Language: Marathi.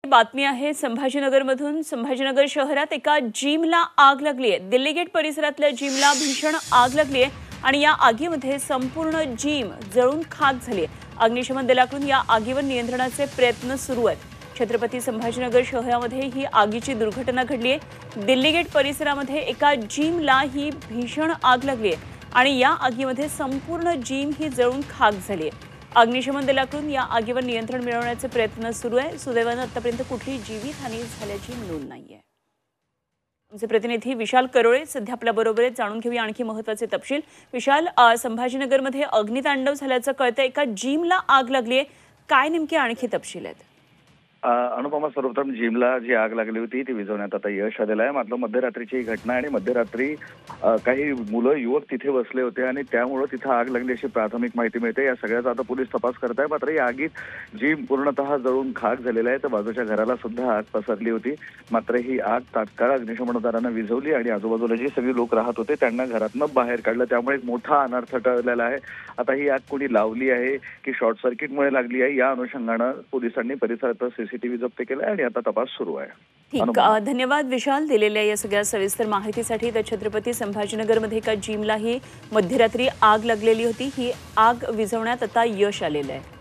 बातमी आहे संभाजीनगरमधून। संभाजीनगर शहरात एका जिमला आग लागली आहे। दिल्ली गेट परिसरातल्या जिमला भीषण आग लागली आहे आणि या आगीमध्ये संपूर्ण जिम जळून खाक झाली आहे। अग्निशमन दलाकडून या आगीवर नियंत्रणाचे प्रयत्न सुरू आहेत। छत्रपती संभाजीनगर शहरामध्ये ही आगीची दुर्घटना घडली आहे। दिल्ली गेट परिसरामध्ये एका जिमला ही भीषण आग लागली आहे आणि या आगीमध्ये संपूर्ण जिम ही जळून खाक झाली आहे। अग्निशमन दलाकडून या आगीवर नियंत्रण मिळवण्याचे प्रयत्न सुरू आहे। सुदैवाने आतापर्यंत कुठलीही जीवितहानी झाल्याची नोंद नाहीये। आमचे प्रतिनिधी विशाल करोळे सध्या आपल्या बरोबर आहेत। जाणून घेऊया आणखी महत्त्वाचे तपशील। विशाल, संभाजीनगरमध्ये अग्नितांडव झाल्याचं कळतं। एका जिमला आग लागली आहे, काय नेमके आणखी तपशील आहेत? अनुपमा, सर्वप्रथम जिमला जी आग लागली होती ती विझवण्यात आता यश आलेलं आहे। मात्र मध्यरात्रीची घटना आणि मध्यरात्री काही मुलं युवक तिथे बसले होते आणि त्यामुळे तिथे आग लागली अशी प्राथमिक माहिती मिळते। या सगळ्याचा आता पोलीस तपास करत आहे। मात्र या आगीत जिम पूर्णतः जळून खाक झालेला आहे। तर बाजूच्या घराला सुद्धा आग पसरली होती। मात्र ही आग तात्काळ अग्निशमन दलाने विझवली आणि आजूबाजूला जी सगळी लोक राहत होते त्यांना घरातनं बाहेर काढलं। त्यामुळे एक मोठा अनर्थ टळलेला आहे। आता ही आग कोणी लावली आहे की शॉर्ट सर्किटमुळे लागली आहे या अनुषंगाने पोलिसांनी परिसरात सीसीटीव्ही जप्त केला आणि आता तपास सुरू आहे। ठीक, धन्यवाद विशाल दिलेल्या या सगळ्या सविस्तर माहितीसाठी। तर छत्रपती संभाजीनगरमध्ये एका जिमला ही मध्यरात्री आग लागलेली होती। ही आग विझवण्यात आता यश आलेलं आहे।